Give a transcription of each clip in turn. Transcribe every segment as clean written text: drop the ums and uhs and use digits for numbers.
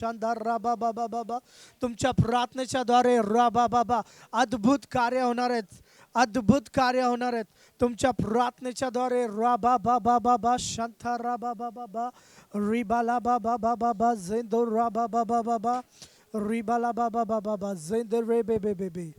शानदार राबा बाबा बाबा तुमच्या प्रार्थनेच्या द्वारे राबा बाबा अद्भुत कार्य होणार आहेत. अद्भुत कार्य होणार आहेत तुमच्या प्रार्थनेच्या द्वारे राबा बाबा बाबा शांता राबा बाबा बाबा रिबाला बाबा बाबा बाबा झेंदो राबा बाबा बाबा रिबाला बाबा बाबा बाबा झेंदो रे बे बे बे बे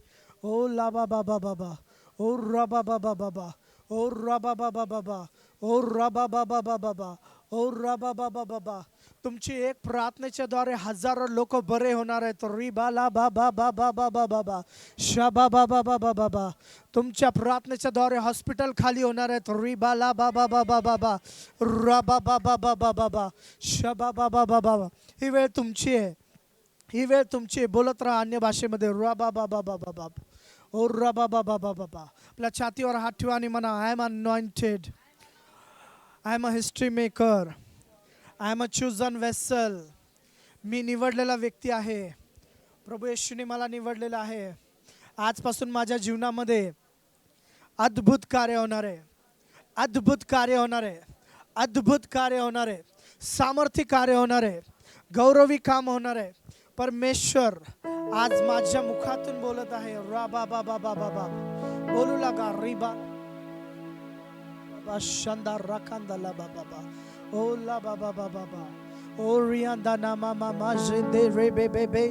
ओ ला बाबा बाबा बाबा ओ राबा बाबा बाबा ओ राबा बाबा बाबा ओ राबा बाबा बाबा ओ राबा बाबा बाबा तुमची एक प्रार्थनेच्या द्वारे हजारो लोक बरे होणार आहेत. रिबाला बाबा बाबा बाबा बाबा शाबा बाबा बाबा बाबा तुमच्या प्रार्थनेच्या द्वारे हॉस्पिटल खाली होणार आहेत. रिबाला बाबा बाबा बाबा राबा बाबा बाबा बाबा शाबा बाबा बाबा ही वेळ तुमची आहे. ही वेळ तुमची आहे. बोलत राहा अन्य भाषेमध्ये राबा बाबा बाबा बाबा ओ राबा बाबा बाबा बाबा आपल्या छातीवर हात ठेवा आणि म्हणा I am anointed, I am a history maker, I am a chosen vessel. मी निवडलेला व्यक्ती आहे. प्रभू येशूने मला निवडलेला आहे. आजपासून माझ्या जीवनामध्ये अद्भुत कार्य होणार आहे. अद्भुत कार्य होणार आहे. अद्भुत कार्य होणार आहे. सामर्थ्य कार्य होणार आहे. गौरवी काम होणार आहे. परमेश्वर आज माझ्या मुखातून बोलत आहे. रा बाबा बाबा बाबा बोलू लागा रिबा शानदार राखांदाला बाबा बाबा ओ ला बाबा बाबा बाबा ओ रियांदा नामा मामा जिंदे रे बे बे बे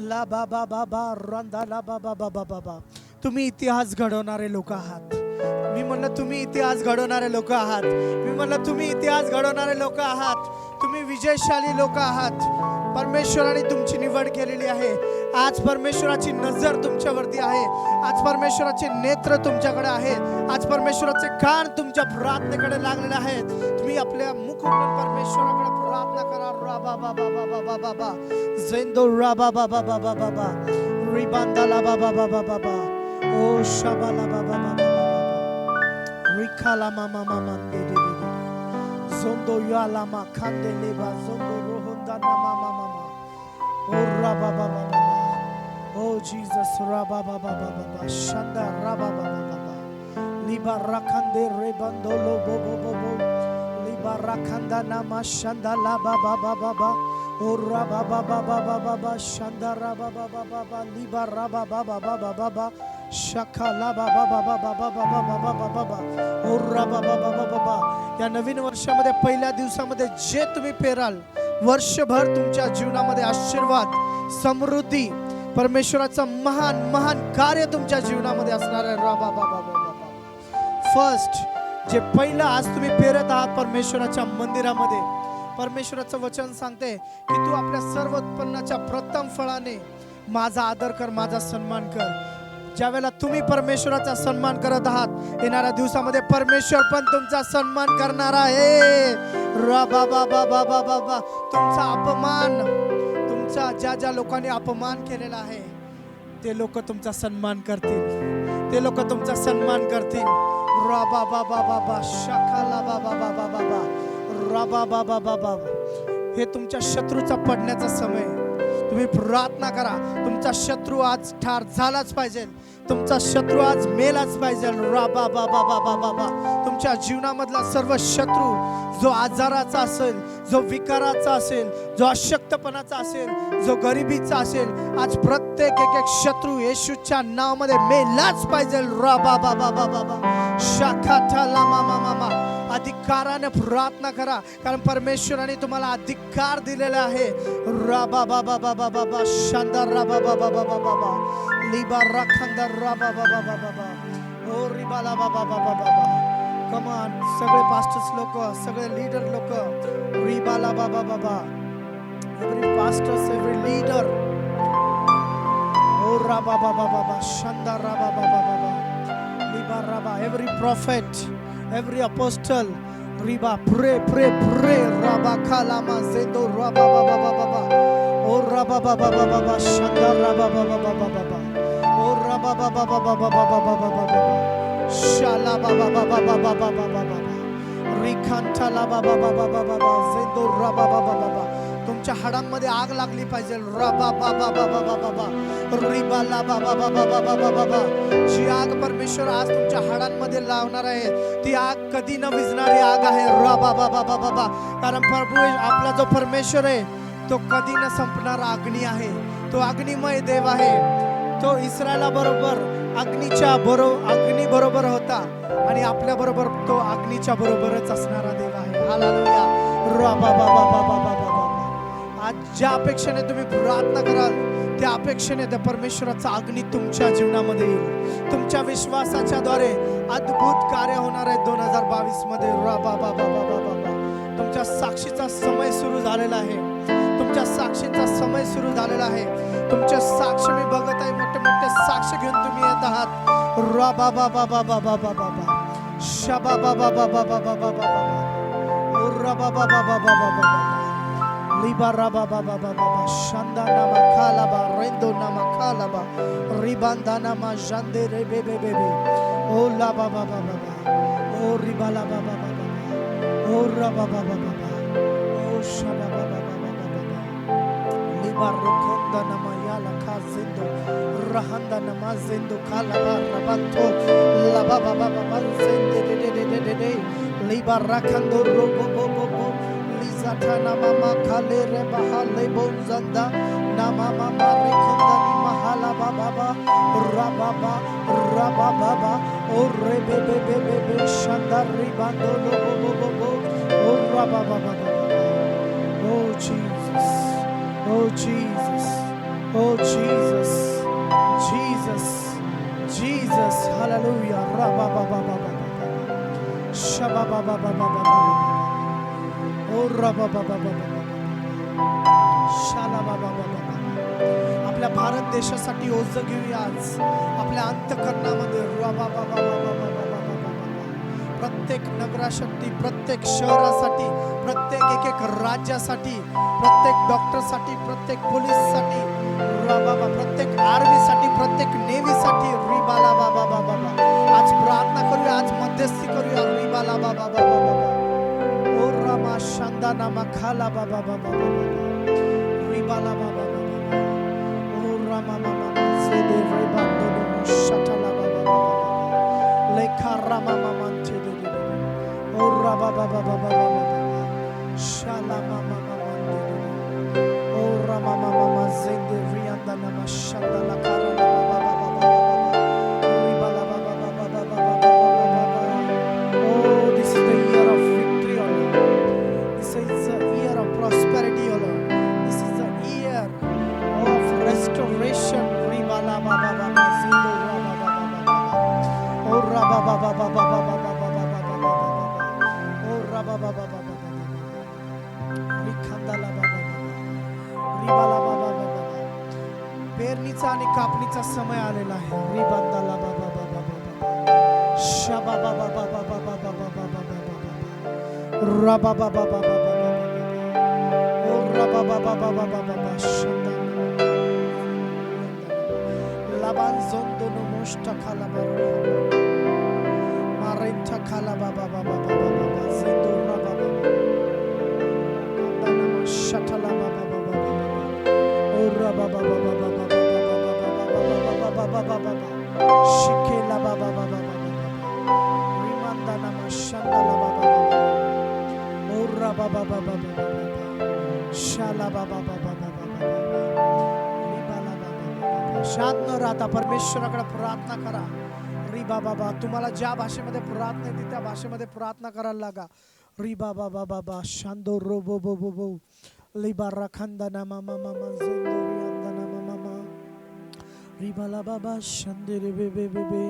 ला बाबा बाबा रंदा ला बाबा बाबा बाबा तुम्ही इतिहास घडवणारे लोक आहात. मी म्हणलं तुम्ही इतिहास घडवणारे लोक आहात. मी म्हणलं तुम्ही इतिहास घडवणारे लोक आहात. तुम्ही विजयशाली लोक आहात. परमेश्वराने तुमची निवड केलेली आहे. आज परमेश्वराची नजर तुमच्यावरती आहे. आज परमेश्वराचे नेत्र तुमच्याकडे आहेत. आज परमेश्वराचे कान तुमच्या प्रार्थनेकडे लागलेले आहेत. तुम्ही आपल्या मुख उघडून परमेश्वराकडे प्रार्थना करा. रा बाबा बाबा बाबा बाबा झेंदो रा बाबा बाबा बाबा बाबा रिबांदाला बाबा बाबा बाबा ओ शाबाला बाबा बाबा बाबा रिखाला मामा मामा दे दे दे झोंदो याला मा खांदे लेबा झोंदो रोहंदा नामा मामा ओ रा बाबा बाबा ओ जीसस रा बाबा बाबा बाबा शांदा रा बाबा बाबा लिबा राखंदे रे बंदो लो बो बो बो बो लिबा राखंदा नामा शांदा ला बाबा बाबा बाबा ओ रा बाबा बाबा बाबा शांदा रा बाबा बाबा लिबा रा बाबा बाबा बाबा शाखा ला बाबा बाबा बाबा बाबा बाबा बाबा ओ रा बाबा बाबा बाबा या नवीन वर्षामध्ये पहिल्या दिवसामध्ये जे तुम्ही पेराल वर्षभर तुमच्या जीवनामध्ये आशीर्वाद समृद्धी परमेश्वराचं महान महान कार्य तुमच्या जीवनामध्ये असणार आहे. रा बाबा बाबा बाबा फर्स्ट जे पहिलं आज तुम्ही पेरत आहात परमेश्वराच्या मंदिरामध्ये परमेश्वराचं वचन सांगते की तू आपल्या सर्व उत्पन्नाच्या प्रथम फळाने माझा आदर कर, माझा सन्मान कर. ज्यावेळेला तुम्ही परमेश्वराचा सन्मान करत आहात येणाऱ्या दिवसामध्ये परमेश्वर पण तुमचा सन्मान करणार आहे. रा बाबा बाबा बाबा बाबा तुमचा अपमान तुमचा ज्या लोकांनी अपमान केलेला आहे ते लोक तुमचा सन्मान करतील. ते लोक तुमचा सन्मान करतील. रा बाबा बाबा बाबा शाखाला बाबा बाबा बाबा रा बाबा बाबा बाबा हे तुमच्या शत्रूचा पडण्याचा समय. तुम्ही प्रार्थना करा. तुमचा शत्रू आज ठार झालाच पाहिजे. तुमचा शत्रू आज मेलाच पाहिजे. रा बाबा बाबा बाबा बाबा तुमच्या जीवनामधला सर्व शत्रू जो आजाराचा असेल, जो विकाराचा असेल, जो अशक्तपणाचा असेल, जो गरिबीचा असेल, आज प्रत्येक एक एक शत्रू येशूच्या नावामध्ये मेलाच पाहिजे. रा बाबा बाबा बाबा शाखा लामा मामा अधिकाराने प्रार्थना करा कारण परमेश्वराने तुम्हाला अधिकार दिलेला आहे. रा बाबा बाबा बाबा शानदार रा बाबा बाबा बाबा लिबा राखंदार रा बाबा बाबा बाबा ओ रिबाला बाबा बाबा बाबा कमान सगळे पास्टर्स लोक सगळे लीडर लोक रिबाला बाबा बाबा एव्हरी पास्टर्स एव्हरी लीडर ओ रा बाबा बाबा शानदार रा बाबा बाबा लिबा राबा every prophet every apostle riba pray raba kalama zendo raba baba baba o raba baba baba shanda raba baba baba o raba baba baba baba baba shala baba baba baba baba rikanta la baba baba baba zendo raba baba baba तुमच्या हाडांमध्ये आग लागली पाहिजे. रबा बाबा बाबा बाबा रिबाला बाबा बाबा बाबा बाबा जी आग परमेश्वर आज तुमच्या हाडांमध्ये लावणार आहे ती आग कधी न विझणारी आग आहे. रबा बाबा बाबा बाबा कारण प्रभू आपला जो परमेश्वर आहे तो कधी न संपणारा अग्नी आहे, तो अग्निमय देव आहे. तो इस्रायला बरोबर अग्नी बरोबर होता आणि आपल्या बरोबर तो अग्नीच्या बरोबरच असणारा देव आहे. हालेलुया. आज ज्या अपेक्षेने तुम्ही प्रार्थना कराल त्या अपेक्षेने त्या परमेश्वराचा अग्नी तुमच्या जीवनामध्ये येईल. तुमच्या विश्वासाच्या द्वारे अद्भुत कार्य होणार आहे 2022 मध्ये. तुमच्या साक्षीचा समय सुरू झालेला आहे. तुमच्या साक्षीचा समय सुरू झालेला आहे. तुमचे साक्ष मी बघत आहे, मोठे मोठे साक्ष घेऊन तुम्ही येत आहात. रा बा बा बा बा बा बा बा बा बा शबा बा बा बा बा बा बा बा बा रा बा बा बा बा बा बा बा लिबा रा बा बा बा बा बा शंदा नामा खाला बा रेंदो नामा खाला बा रिबांदा नामा जंदे रे बे बे बे बे ओ ला बा बा बा बा ओ रिबा ला बा बा बा बा ओ रा बा बा बा बा ओ शबा बा बा बा बा बा लिबा रोkonda nama yala kazendo rahanda nama zendo kala ba rabanto la ba ba ba ba zende de de liba rakando robo bo bo bo lizata nama ma kale re bahale bonzanda nama mama rekonda ni mahala ba ba ba ra ba ba o re be be be be be shanda ribando bo bo bo o ra ba ba ba ba oh Jesus. Oh Jesus, oh Jesus, Jesus, Jesus, hallelujah. Rabba ba ba ba ba ba, shaba ba ba ba ba ba ba, oh rabba ba ba ba ba, shala ba ba ba ba ba. आपल्या भारत देशासाठी ओझ घेऊया आज. आपल्या अंतःकरणामध्ये rabba ba ba ba ba ba ba ba ba. प्रत्येक नगरासाठी, प्रत्येक शहरासाठी, प्रत्येक एक राज्यासाठी, प्रत्येक डॉक्टरसाठी, प्रत्येक पोलीससाठी, प्रत्येक आर्मीसाठी, प्रत्येक नेव्हीसाठी रिबाला बाबा बाबा. आज प्रार्थना करूया, आज मध्यस्थी करूया. रिबाला बाबा बाबा बाबा ओ रामा शांदा नामा खाला बाबा बाबा बाबा रिबाला बाबा बाबा ओ रामा मामा से दे रिबांदो नो शटला बाबा बाबा लेखा रामा मामा चे दे ओ राबा बाबा बाबा बाबा शाला मामा o rama mama zende rianda nama shanda la kara la baba baba baba riba la baba baba baba baba. Oh, this is the year of victory, O Lord. This is the year of prosperity, O Lord. This is the year of restoration. Riba la baba baba zende raba baba baba o raba baba baba baba baba baba o raba baba baba रिखंदा la baba रिबाला बाबा बाबा. पेरणीचा आणि कापणीचा समय आलेला आहे. रिबांदाला बाबा बाबा बाबा शबा बाबा बाबा बाबा बाबा बाबा बाबा रबा बाबा बाबा बाबा ओ रबा बाबा बाबा बाबा Shanda Laban जोंदो no मोष्टा खाला बाबा मारेंटा खाला बाबा बाबा बाबा जिंदो रबा बाबा अंदाना शटला बाबा Baba baba baba baba baba baba baba shikela baba baba baba rimanda nama shanda la baba baba ora baba baba baba shala baba baba baba ribala baba शांत न राहता परमेश्वराकडे प्रार्थना करा. रिबा बाबा तुम्हाला ज्या भाषेमध्ये प्रार्थना येते त्या भाषेमध्ये प्रार्थना करायला लागा. रिबा बाबा बाबा शांदो रोबो बो बो बो लिबा राखंदा nama mama zendo Ribala baba shandere bebe bebe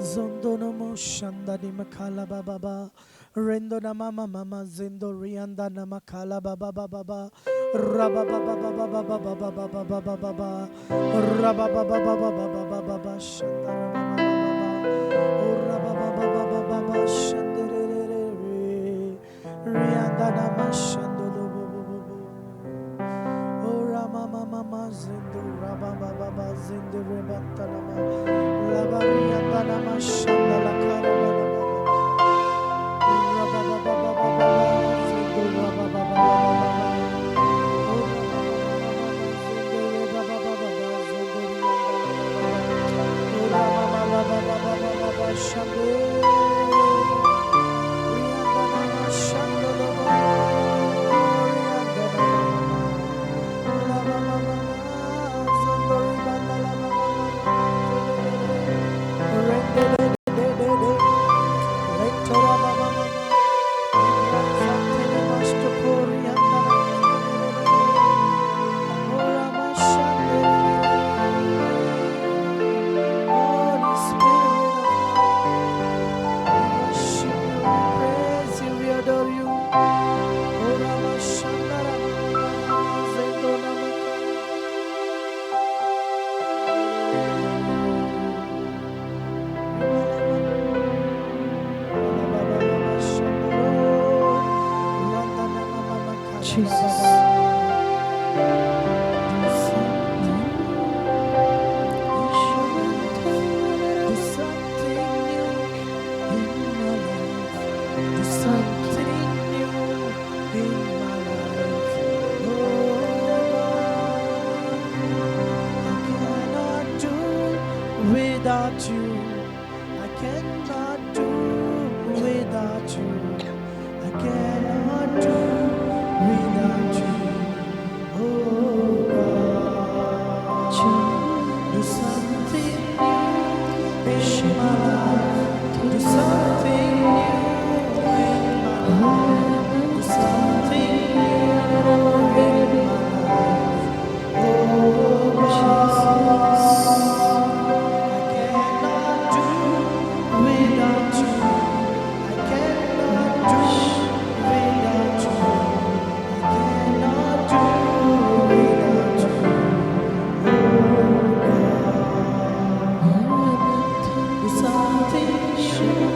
zondo namo shandani makala baba baba rendo nama mama zendo rianda nama kala baba baba raba baba baba baba baba baba baba baba raba baba baba baba baba shandara baba raba baba baba baba shandere rianda nama shandolo mama mama zendo raba baba zendo rebanta nama laba rianda nama shanda la kara raba baba baba zendo raba baba baba shande rianda nama shanda without you. I cannot do without you. I cannot do without you. Oh God, do something new in my life. Do something new in my life. Do something new in my life. Oh Jesus, I cannot do without you. I cannot do without you. I cannot do without you. Do something new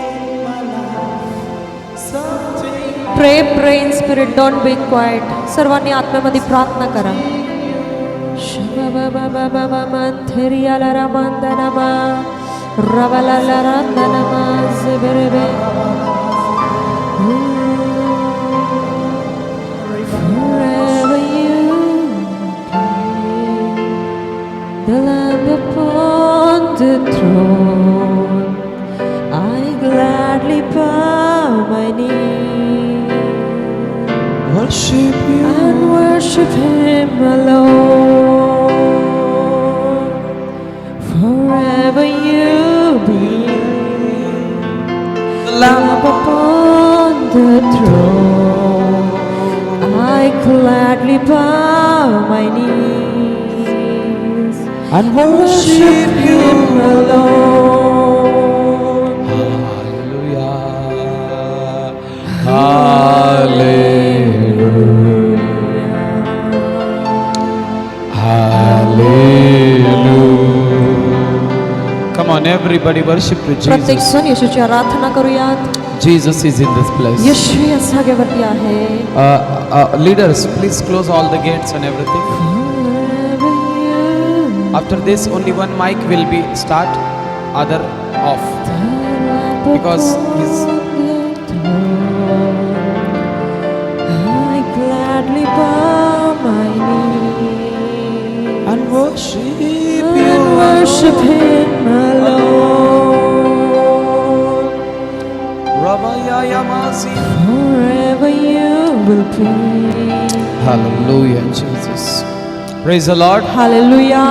in my life. Something Pray in spirit, don't be quiet. सर्वांनी आत्म्यामध्ये प्रार्थना करा. Forever you reign, the Lamb upon the throne, I gladly bow my knee worship you. and worship Him alone. Forever you be The Lamb upon the throne, I gladly bow my knees and worship you. Him alone. Hallelujah. Hallelujah. Hallelujah. Come on, everybody, worship to प्रत्येक Jesus. जण येशूची आराधना करूयात. Jesus is in this place. येशू या जागेवरती आहे. Leaders, please close all the gates and everything. Forever you After this, only one mic will be start, other off. Because he's- I gladly bow my knee And worship and worship Him alone. Rabaya Yamasi. Forever you will be. Hallelujah, Jesus. Praise the Lord. Hallelujah.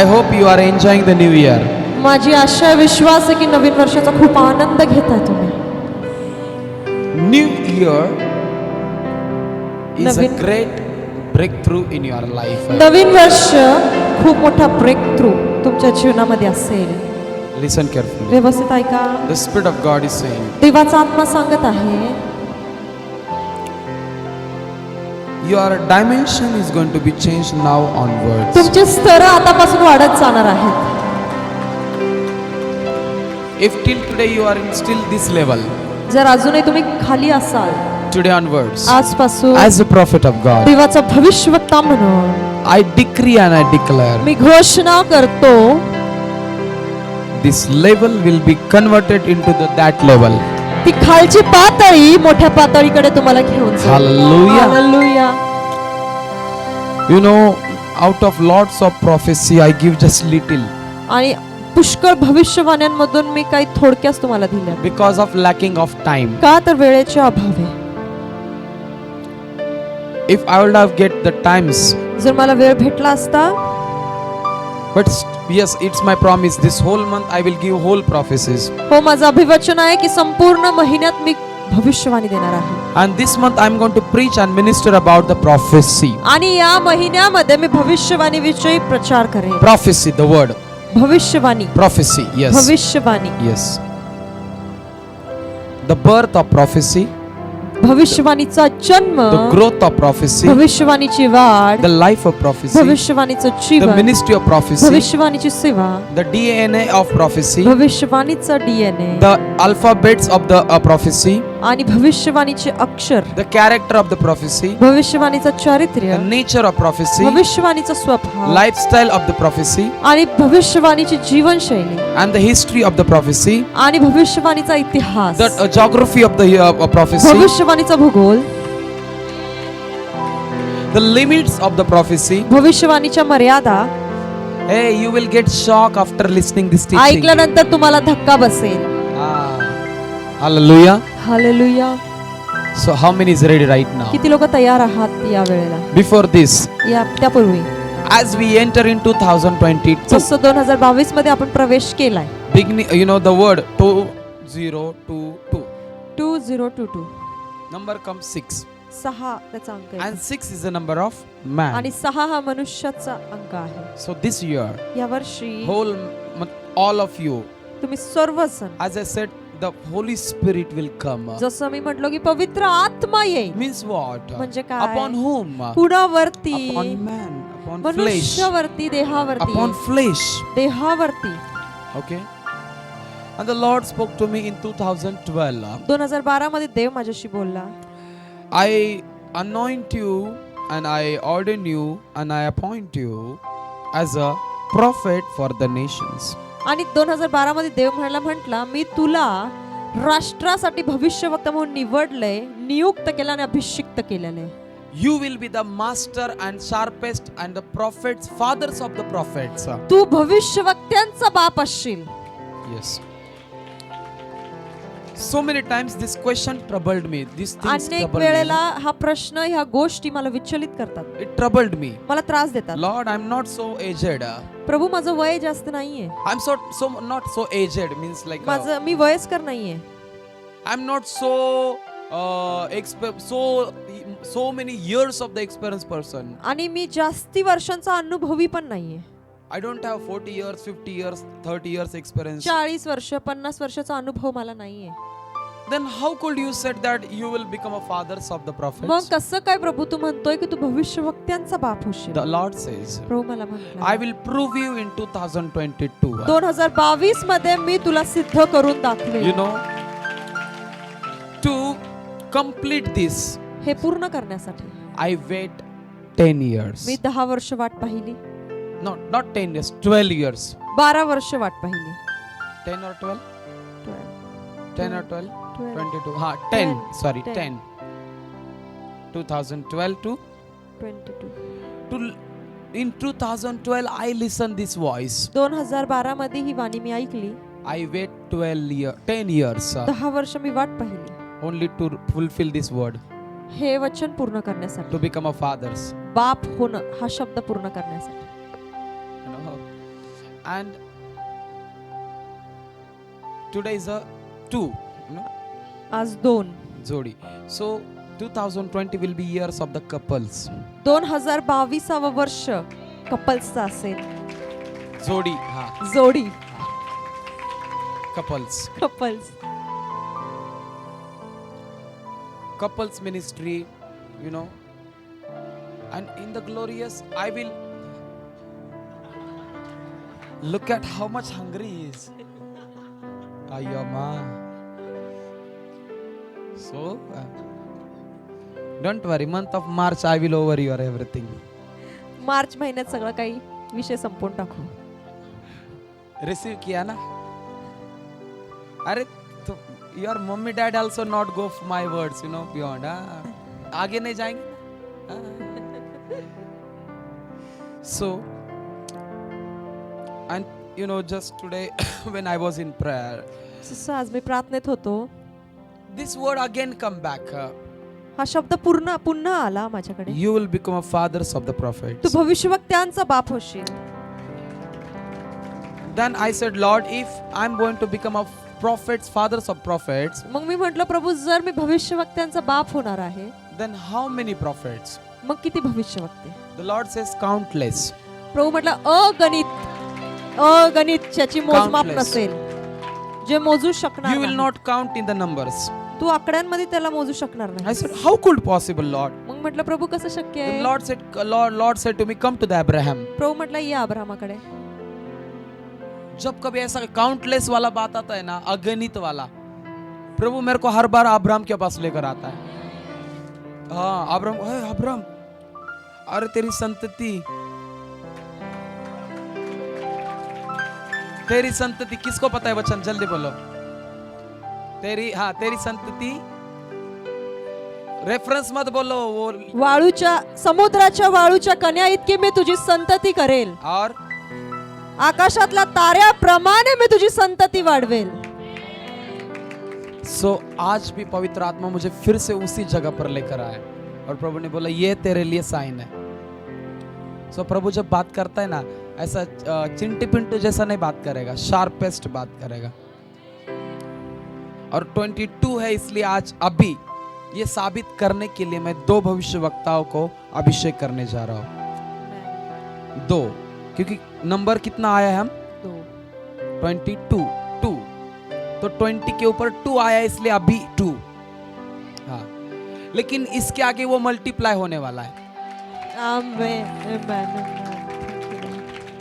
I hope you are enjoying the new year. माझी आशा विश्वास आहे की नवीन वर्षाचा खूप आनंद घेताय तुम्ही. New year is a Navin. great breakthrough in your life. नवीन वर्ष खूप मोठा ब्रेक थ्रू तुमच्या जीवनामध्ये असेल. Listen carefully. व्यवस्थित ऐका. The Spirit of God is saying, देवाचा आत्मा सांगत आहे your dimension is going to be changed now onwards. तुमचे स्तर आतापासून वाढत जाणार आहेत. If till today you are in still this level, जर अजूनही तुम्ही खाली असाल today onwards, आजपासून as a prophet of God, देवाचा भविष्यवक्ता म्हणून I decree and I declare, मी घोषणा करतो this level will be converted into that level. ती खालची पातळी मोठ्या पातळीकडे तुम्हाला घेऊन जाईल. Hallelujah. Hallelujah. You know, out of lots of prophecy, I give just little आणि पुष्कळ भविष्यवाण्यांमधून मी काही थोडक्याच तुम्हाला दिल्या. because of lacking of time. का तर वेळेच्या अभावे. If I would have get the times, जर मला वेळ भेटला असता, but yes, it's my promise. This whole month I will give whole prophecies, हो माझं अभिवचन आहे की संपूर्ण महिन्यात मी भविष्यवाणी देणार आहे. and this month I'm going to preach and minister about the prophecy. आणि या महिन्यामध्ये मी भविष्यवाणी विषयी प्रचार करेन. Prophecy, the word भविष्यवाणी. prophecy. Yes, भविष्यवाणी. yes. The birth of prophecy, भविष्यवाणीचा जन्म, the growth of prophecy, भविष्यवाणीची वाढ, the life of prophecy, भविष्यवाणीचं the जीवन, ministry of prophecy, भविष्यवाणीची सेवा, the DNA of prophecy, भविष्यवाणीचा DNA the alphabets of the prophecy, आणि भविष्यवाणीचे अक्षर, the character of the prophecy, भविष्यवाणीचं चारित्र्य, the nature of prophecy, भविष्यवाणीचा स्वभाव lifestyle of the prophecy, आणि भविष्यवाणीची जीवनशैली and the history of the prophecy, आणि भविष्यवाणीचा इतिहास, the geography of the prophecy, भविष्यवाणीचा भूगोल, the limits of the prophecy, भविष्यवाणीच्या मर्यादा, Hey, you will get shock after listening this teaching. ऐकल्यानंतर तुम्हाला धक्का बसेल. Hallelujah. Hallelujah. So how many is ready right now? किती लोक तयार आहात या वेळेला? Before this, त्यापूर्वी as we enter in 2022, जसं 2022 मध्ये आपण प्रवेश केलाय. beginning, you know the word 2022. 2022 Number comes 6. 6 त्याचा अंक आहे. And 6 is the number of man. आणि 6 हा मनुष्याचा अंक आहे. So this year, या वर्षी all of you, तुम्ही सर्वजण, as I said, the Holy Spirit will come. जसं मी म्हटलो की पवित्र आत्मा येईल. Means what? म्हणजे काय? Upon whom? कुणावरती? Upon man, upon flesh. मनुष्यावरती, देहावरती. Upon flesh. देहावरती. Okay. And the Lord spoke to me in 2012. 2012 मध्ये देव माझ्याशी बोलला. I anoint you and I ordain you and I appoint you as a prophet for the nations. आणि 2012 मध्ये देव म्हटला मी तुला राष्ट्रासाठी भविष्यवक्ता म्हणून निवडले, नियुक्त केलं आणि अभिषिक्त केलेले. You will be the master and sharpest and the prophets, fathers of the prophets. तू भविष्यवक्त्यांचा बाप असशील. Yes. So many times this question troubled me. These things अनेक troubled वेळेला me. हा प्रश्न, ह्या गोष्टी मला विचलित करतात. It troubled me. मला त्रास देतात. Lord, I'm not so aged. प्रभू माझं वय जास्त नाहीये. I'm so not so aged means like माझं मी वयस्कर नाहीये. I'm not so so many years of the experienced person. आणि मी जास्ती वर्षांचा अनुभवी पण नाहीये. I don't have 40 years, 50 years, 30 years experience. 40 वर्ष 50 वर्षाचा अनुभव मला नाहीये. Then how could you said that you will become a fathers of the mug prophets? कसं काय प्रभू तू म्हणतोय की तू भविष्यवक्त्यांचा बाप होशील? The Lord says, प्रभू मला म्हटलं I will prove you in 2022. 2022 मध्ये मी तुला सिद्ध करून दाखवेन. You know, to complete this, हे पूर्ण करण्यासाठी I wait 10 years. मी 10 वर्ष वाट पाहिली. Not 10 years, 12 years. 12 वर्ष वाट पाहिली. 10 or 12? 10 or 12? 12. 22. Ha, 10. 10. Sorry, 10. 10. 2012 to 22. in 2012 I listened this voice. 2012 मध्ये ही वाणी मी ऐकली. I wait 10 years 10 वर्ष मी वाट पाहिली. only to fulfill this word, हे वचन पूर्ण to करण्यासाठी, become a fathers. बाप होणं हा शब्द पूर्ण करण्यासाठी. You know, and today is a 2. You know, आज 2 Jodi. So 2020 will be years of the couples. 2022 वर्ष कपल्सचं असेल. Jodi, ha, जोडी, couples. Couples ministry, you know, and in the glorious I will look at how much hungry he is. Ayyama. So don't worry, month of March I will over your everything. मार्च महिन्यात सगळं काही विषय संपवून टाकू. Receive किया ना? अरे तो your mummy dad also not go for my words, you know, beyond. आगे नहीं जाएंगे. So, and you know, just today when I was in prayer, जसं आज मी प्रार्थनेत होतो, this word again come back. हा शब्द पुन्हा आला माझ्याकडे. You will become a fathers of the तू prophets. भविष्यवक्त्यांचा बाप होशील. Then I said, Lord, if I'm going to become a prophets, fathers of prophets, मग मी म्हटलं प्रभू जर मी भविष्यवक्त्यांचा बाप होणार आहे, then how many prophets? मग किती भविष्यवक्ते? The Lord says countless. प्रभू म्हटलं अगणित ज्याची मोजमाप Countless. नसेल, जे मोजू शकणार You will नाही. not count in the numbers. तू आकड्यांमध्ये त्याला मोजू शकणार I नाही. said, how could possible, Lord? मग म्हटलं प्रभू कसं शक्य The आहे? Lord said to me, come to the Abraham. प्रभू म्हटलं ये अब्राहमाकडे. जब कभी ऐसा काउंटलेस वाला बात आता है ना, अगणित वाला, प्रभु मेरे को हर बार अब्राहम के पास लेकर आता है. हाँ, अब्राहम, अरे तेरी संतति किसको पता है वचन? जल्दी बोलो. तेरी संतति. रेफरेंस मत बोलो वो. समुद्राच्या वाळूच्या कण्या इतकी मी तुझी संतती करेल. और आकाशातल्या ताऱ्याप्रमाणे मी तुझी संतती वाढवेल. सो आज भी पवित्र आत्मा मुझे फिर से उसी जगह पर लेकर आया और प्रभु ने बोला ये तेरे लिए साइन है. सो प्रभु जब बात करता है ना, ऐसा चिंटी पिंटू जैसा नहीं बात करेगा, शार्पेस्ट बात करेगा. और 22 है, इसलिए आज अभी ये साबित करने के लिए मैं 2 भविष्यवक्ताओं को अभिषेक करने जा रहा हूं. 2, क्योंकि नंबर कितना आया है हम 22 2, तो 20 के ऊपर 2 आया इसलिए अभी 2. हाँ, लेकिन इसके आगे वो मल्टीप्लाई होने वाला है. आमेन, आमेन, आमेन.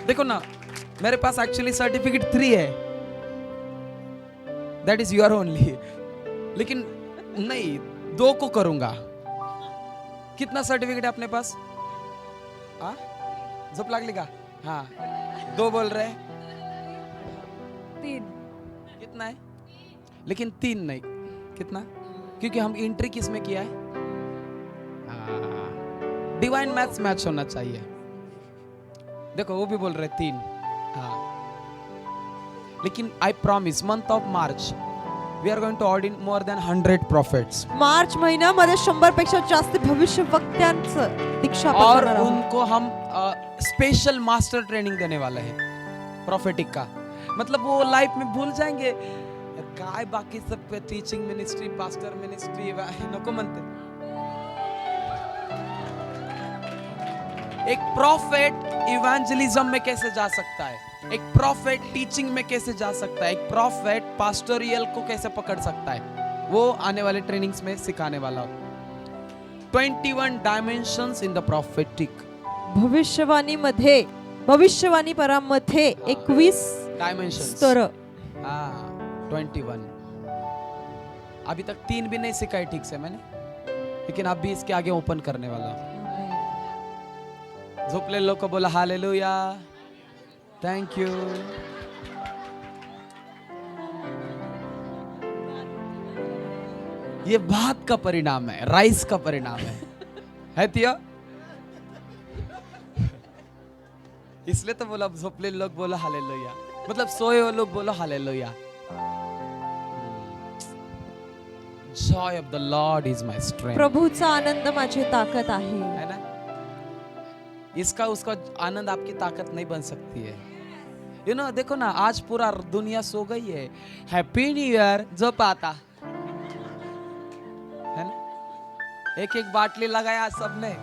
देखो ना, मेरे पास एक्चुअली सर्टिफिकेट 3 है, दैट इज योर ओनली. लेकिन नहीं, 2 को करूंगा. कितना सर्टिफिकेट है अपने पास? हाँ, झोप लागली का? हाँ, 2 बोल रहे हैं. 3. कितना है? लेकिन 3 नहीं. कितना? क्योंकि हम एंट्री किस में किया है? डिवाइन मैथ्स मैच होना चाहिए. देखो वो भी बोल रहे 3. हाँ, लेकिन I promise month of March we are going to ordain more than 100 prophets. March महिन्यामध्ये 100 पेक्षा जास्त भविष्यवक्त्यांचं दीक्षा आपण और करणार आहोत. उनको हम स्पेशल मास्टर ट्रेनिंग देने वाले हैं प्रॉफिटिक का. मतलब वो लाइफ में भूल जाएंगे काय बाकी सब पे टीचिंग मिनिस्ट्री, पास्टर मिनिस्ट्री नको म्हणते. एक प्रॉफिट इवेंजलिज्म में कैसे जा सकता है, एक प्रॉफिट टीचिंग में कैसे जा सकता है, एक प्रॉफिट पास्टोरियल को कैसे पकड़ सकता है, वो आने वाले ट्रेनिंग्स में सिखाने वाला हूं. 21 डायमेंशंस इन द प्रॉफिटिक. भविष्यवाणी परामध्ये 21 डायमेंशंस. स्तर. हाँ, 21. अभी तक 3 भी नहीं सिखाए ठीक से मैंने, लेकिन अब भी इसके आगे ओपन करने वाला हूं. झोपले लोग को बोला हालेलुया, थैंक यू. ये भात का परिणाम है, राइस का परिणाम है तिया. इसलिए तो बोला झोपले लोग बोला हालेलुया, मतलब सोए हुए लोग बोलो hallelujah. Joy of the Lord is my strength. प्रभूचा आनंद माझी ताकद आहे. है ना? इसका उसका आनंद आपकी ताकत नहीं बन सकती है. यू नो, देखो ना, आज पूरा दुनिया सो गई है. हैप्पी न्यू ईयर जो पाता है ना, एक एक बाटली लगाया सबने,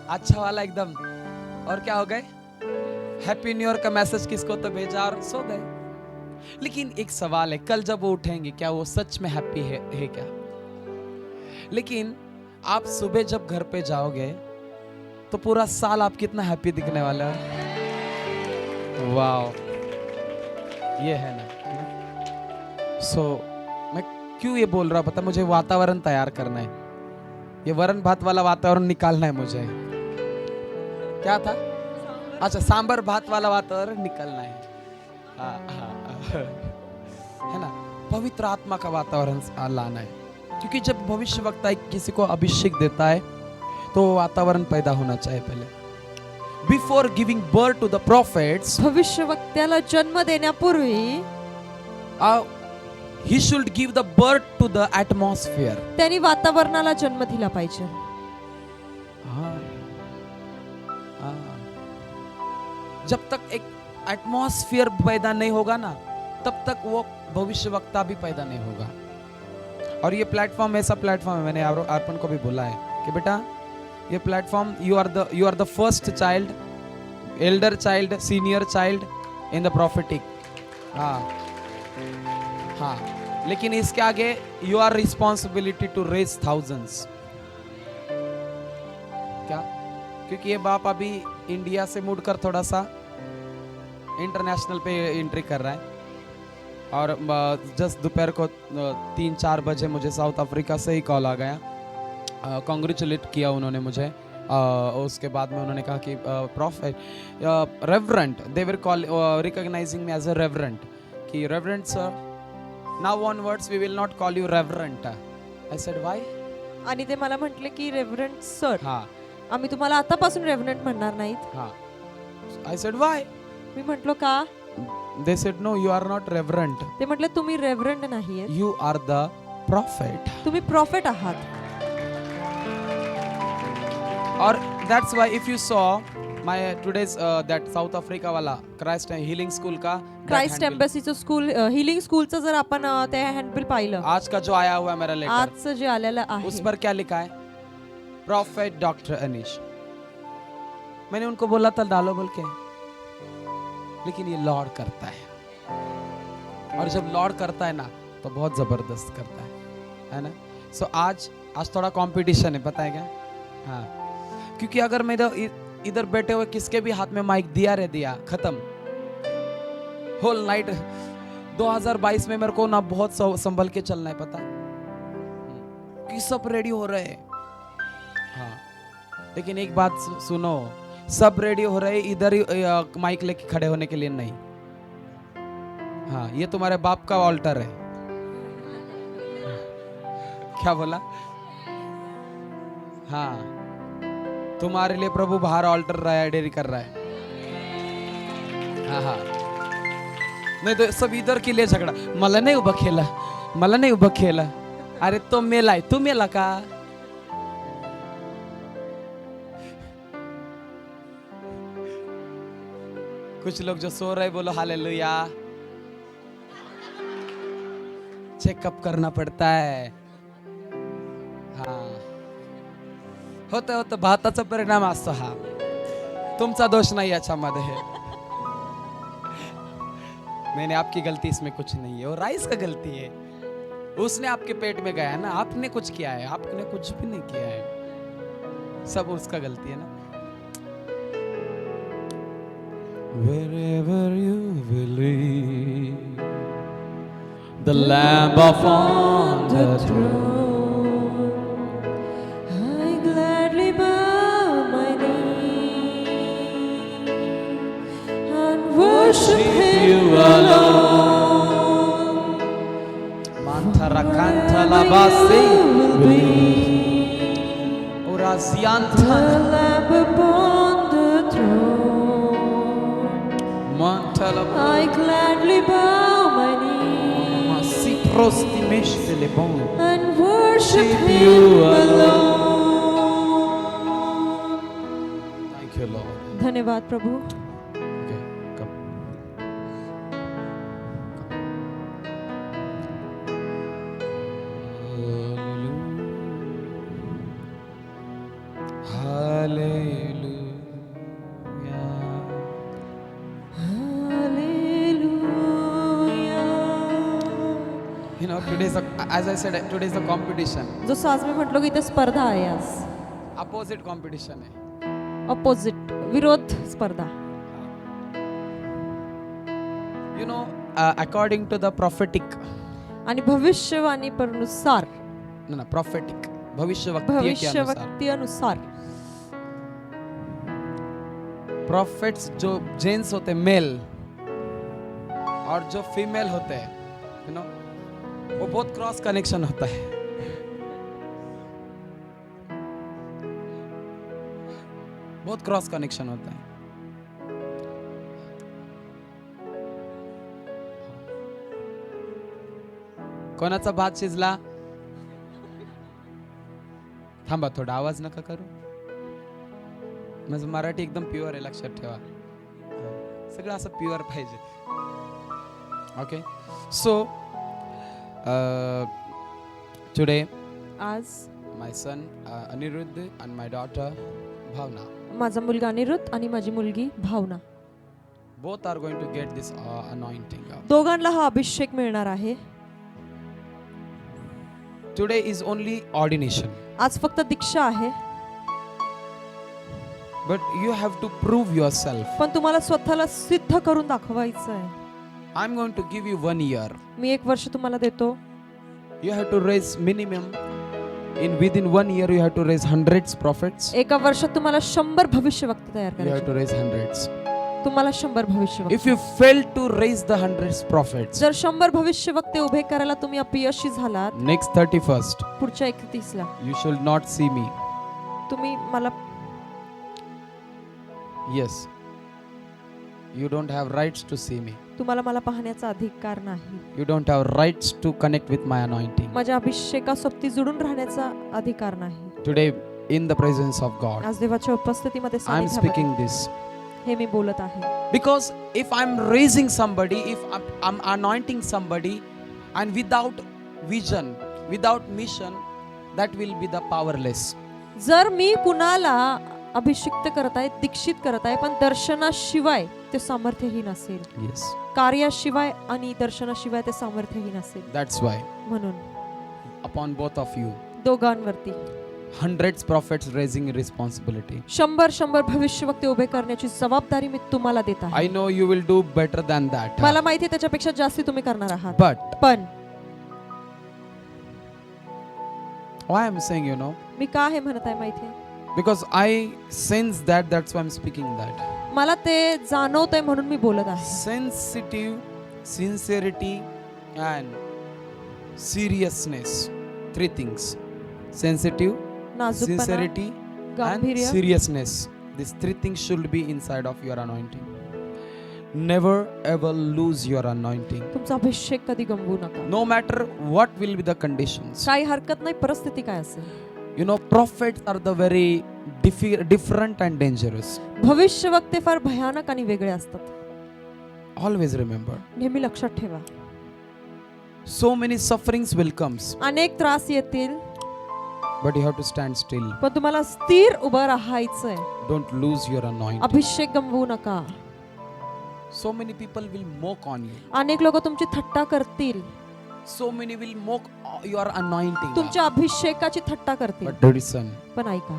अच्छा वाला एकदम, और क्या हो गए, हैप्पी न्यू ईयर का मैसेज किसको तो भेजा और सो गए. लेकिन एक सवाल है, कल जब वो उठेंगे क्या वो सच में हैप्पी है क्या? लेकिन आप सुबह जब घर पे जाओगे तो पूरा साल आप कितना हैप्पी दिखने वाले हो. वाओ, ये है ना. सो मैं क्यों ये बोल रहा पता, मुझे वातावरण तैयार करना है. ये वरण भात वाला वातावरण निकालना है मुझे. क्या था? अच्छा, सांबर भात वाला वातावरण निकालना है. है ना, पवित्र आत्मा का वातावरण लाना है. क्योंकि जब भविष्यवक्ता किसी को अभिषेक देता है तो वातावरण पैदा होना चाहिए पहले. Before giving birth to the prophets, भविष्यवक्त्याला जन्म देण्यापूर्वी he should give the birth to the atmosphere. त्यांनी वातावरणाला जन्म दिला पाहिजे. जब तक एक एटमॉस्फेयर पैदा नहीं होगा ना, तब तक वो भविष्यवक्ता भी पैदा नहीं होगा. और ये प्लेटफॉर्म ऐसा प्लेटफॉर्म है, मैंने अर्पण को भी बोला है कि बेटा ये platform, you are the first child, elder child, senior child in the prophetic. हाँ, लेकिन इसके आगे you are responsibility to raise thousands. क्या? क्योंकि ये बाप अभी इंडिया से मुड़कर थोड़ा सा इंटरनेशनल पे एंट्री कर रहा है. और जस्ट दोपहर को 3-4 बजे मुझे साउथ अफ्रीका से ही कॉल आ गया. कॉन्ग्रेचुलेट किया उन्होंने मुझे. उसके बाद में उन्होंने कहा कि prophet reverend, they were call recognising me as a reverend, कि reverend sir, now onwards we will not call you reverend. I said why. आणि ते मला म्हटले की रेव्हरंट सर, हाँ, आम्ही तुम्हाला आतापासून रेव्हरंट म्हणणार नाहीत. हाँ. I said why? मी म्हटलो का? They said, no, you are not reverend. ते म्हटले तुम्ही रेव्हरंड नाहीये, You are the prophet. तुम्ही प्रॉफेट आहात. Or that's why if you saw my today's that South Africa wala Christ Healing School का that Christ handbill. एम्बसीचं school, healing स्कूलचं जर आपण ते हँडबिल पाहिलं, आज का जो आया हुआ है मेरा लेटर, आजचं जे आलेलं उस आहे, पर क्या लिखा है? Prophet doctor Anish. मैंने उनको बोला था डालो बोल के, लेकिन ये लॉर्ड करता है, और जब लॉर्ड करता है ना तो बहुत जबरदस्त करता है ना. सो आज थोड़ा कंपटीशन है, पता है क्या? हाँ, क्योंकि अगर मैं इधर बैठे हुए किसके भी हाथ में माइक दिया खत्म. होल नाइट 2022 में मेरे को ना बहुत संभल के चलना है, पता है कि सब रेडी हो रहे हैं. हाँ, लेकिन एक बात सुनो, सब रेडी हो रहे इधर ही माइक लेके खड़े होने के लिए नहीं. हाँ, ये तुम्हारे बाप का ऑल्टर है. क्या बोला? हाँ, तुम्हारे लिए प्रभु बाहर ऑल्टर रहा है, डेरी कर रहा है. हाँ, नहीं तो सब इधर के लिए झगड़ा. मला नाही उभं केलं. अरे तो मेला आहे, तू मेला का? कुछ लोग जो सो रहे बोलो हालेलुया. चेकअप करना पड़ता है. हाँ, होतं भाताचा परिणाम असतो हा. तुमचा दोष नाही याच्यामध्ये. मैंने आपकी गलती इसमें कुछ नहीं है, और राइस का गलती है. उसने आपके पेट में गया ना, आपने कुछ किया है? आपने कुछ भी नहीं किया है, सब उसका गलती है ना. Wherever you believe, the Lamb upon the throne, I gladly bow my knee and worship Him alone. Mantara canta la base, ora The zianta, Lamb upon the throne, mantala I gladly bow my knee si prosti meshte le bon. and worship Worship Him you alone. Thank you, Lord. धन्यवाद प्रभु. Okay, come. Hallelujah. You know, today's as I said, today's the competition. जसं आज मी म्हटलो की इथे स्पर्धा आहे, आज Opposite competition है. ऑपोजिट, विरोध स्पर्धा. You know, according to the prophetic, आणि भविष्यवाणी नुसार, no, prophetic, भविष्यवक्ति के अनुसार, भविष्यवक्ती अनुसार prophets जो जेंट्स होते मेल और जो फीमेल होते हैं, you know, वो बहुत क्रॉस कनेक्शन होता है. बहुत क्रॉस कनेक्शन होता है. कोणाचा भात शिजला? थांबा, थोडा आवाज नका करू. माझं मराठी एकदम प्युअर आहे, लक्षात ठेवा. सगळं असं प्युअर पाहिजे. ओके, सो टुडे आज my son Aniruddh and my daughter Bhavna, माझा मुलगा अनिरुद्ध आणि माझी मुलगी भावना, both are going to get this anointing. दोघांना हा अभिषेक मिळणार आहे. Today is only ordination, आज फक्त दीक्षा आहे, but you have to prove yourself. पण तुम्हाला स्वतःला सिद्ध करून दाखवायचं आहे. I'm going to give you 1 year. मी 1 वर्ष तुम्हाला देतो. You have to raise minimum within 1 year you have to raise hundreds prophets. एका वर्षात तुम्हाला 100 भविष्यवक्ते तयार You have करायचे. to raise hundreds. तुम्हाला 100 भविष्यवक्ते. If you fail to raise the hundreds prophets, जर 100 भविष्यवक्ते उभे करायला तुम्ही अपयशी झालात, next 31st पुढच्या 31ला you should not see me. तुम्ही मला Yes. You don't have rights to see me. तुम्हाला मला पाहण्याचा अधिकार नाही. You don't have rights to connect with my anointing. माझ्या अभिषेकासोबती जुडून राहण्याचा अधिकार नाही. Today, in the presence of God, आज देवाच्या उपस्थितीमध्ये I'm सानिध्यामध्ये speaking this. हे मी बोलत आहे. Because if I'm raising somebody, if I'm anointing somebody, and without vision, without mission, that will be the powerless. जर मी कुणाला अभिषिक्त करत आहे, दीक्षित करत आहे, पण दर्शनाशिवाय ते सामर्थ्यहीन असेल. Yes. कार्याशिवाय आणि दर्शनाशिवाय ते सामर्थ्यहीन असेल. That's why म्हणून upon both of you, दोघांवरती hundreds prophets raising responsibility. 100 भविष्यवक्ते उभे करण्याची जबाबदारी मी तुम्हाला देत आहे. I know you will do better than that. मला माहिती आहे त्याच्यापेक्षा जास्ती तुम्ही करणार आहात. But पण why I'm saying, मी का हे म्हणत आहे माहिती आहे? because I sense that, that's why I'm speaking that. मला ते जाणवतंय म्हणून मी बोलत आहे. Sensitive, sincerity, and seriousness. 3 things. Sensitive, नाजूकपणा, sincerity, and गांभीर्य, seriousness. These 3 things should be inside of your anointing. Never ever lose your anointing. तुमचा अभिषेक कधी गमवू नका. No matter what will be the conditions. काही हरकत नाही, परिस्थिती काय असेल. Prophets are the very different and dangerous. भविष्यवक्ते फार भयानक आणि वेगळे असतात. Always remember. नेहमी लक्षात ठेवा. So many sufferings will comes, अनेक त्रास येतील, but you have to stand still. पण तुम्हाला स्थिर उभं राहायचंय. Don't lose your anointing. अभिषेक गमवू नका. So many people will mock on you. अनेक लोक तुमची थट्टा करतील, So many will mock your anointing. तुमच्या अभिषेकाची थट्टा करतील. But listen, पण ऐका,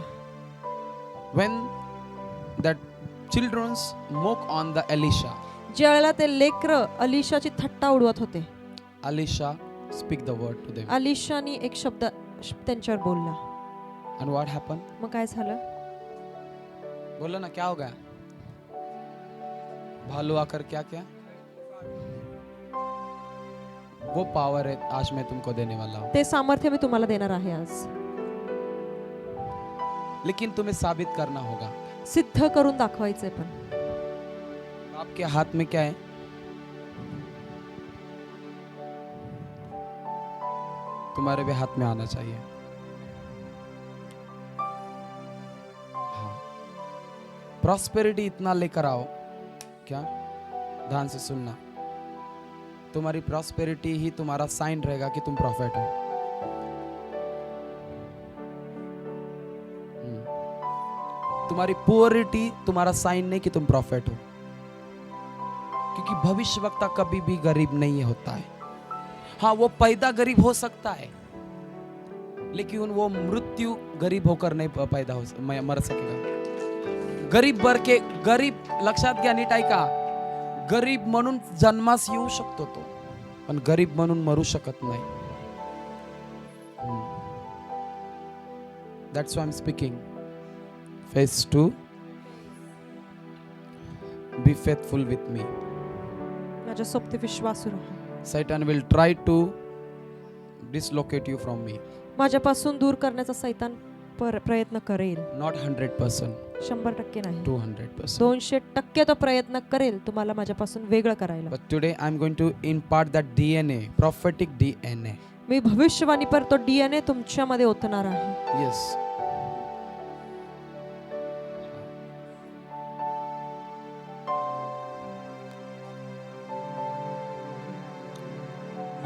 when that children's mock on the Elisha, ज्या वेळेला ते लेकर अलिशाची थट्टा उडवत होते, Elisha speak the word to them. अलिशानी एक शब्द त्यांच्यावर बोलला. And what happened? मग काय झालं? बोला ना, क्या हो गया? भालू आकर क्या क्या? वो पावर है आज मैं तुमको देने वाला हूँ. ते सामर्थ्य मी तुम्हाला देणार आहे आज. लेकिन तुम्हें साबित करना होगा. सिद्ध करून दाखवायचंय. पण आपके हाथ में क्या है? तुम्हारे भी हाथ में आना चाहिए. हाँ. प्रॉस्पेरिटी इतना लेकर आओ. क्या? ध्यान से सुनना. तुम्हारी प्रॉस्पेरिटी ही तुम्हारा साइन रहेगा कि तुम प्रॉफिट हो. तुम्हारी पुअरिटी तुम्हारा साइन नहीं कि तुम प्रॉफिट हो. क्योंकि भविष्यवक्ता कभी भी गरीब नहीं होता है. हाँ, वो पैदा गरीब हो सकता है, लेकिन वो मृत्यु गरीब होकर नहीं पैदा हो मर सकेगा. गरीब लक्षात घ्या, नीट ऐका. गरीब म्हणून जन्मास येऊ शकतो तो, पण गरीब म्हणून मरू शकत नाही. That's why I'm speaking. Phase 2. Be faithful with me. माझ्या सोबती विश्वासू राहा. Satan will try to dislocate you from me. माझ्यापासून दूर करण्याचा सैतान प्रयत्न करेल. Not 100%, 100% नाही, 200%. 200% तो प्रयत्न करेल तुम्हाला माझ्यापासून वेगळं करायला. But today I'm going to impart that DNA, prophetic DNA. मी भविष्यवाणी पर तो DNA तुमच्यामध्ये ओतणार आहे. Yes.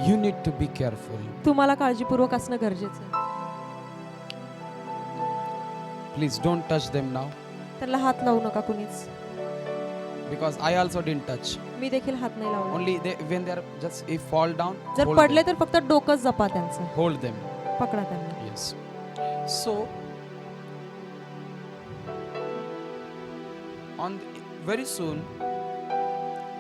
You need to be careful. तुम्हाला काळजीपूर्वक असणं गरजेचं आहे. Please don't touch them now, त्यांना हात लावू नका कुणीच. because I also didn't touch. मी देखील हात नाही लावला. Only when they are just if fall down, जर hold पडले them. तर फक्त डोकं जपा त्यांचं, Hold them. पकडा त्यांना. Yes. So very soon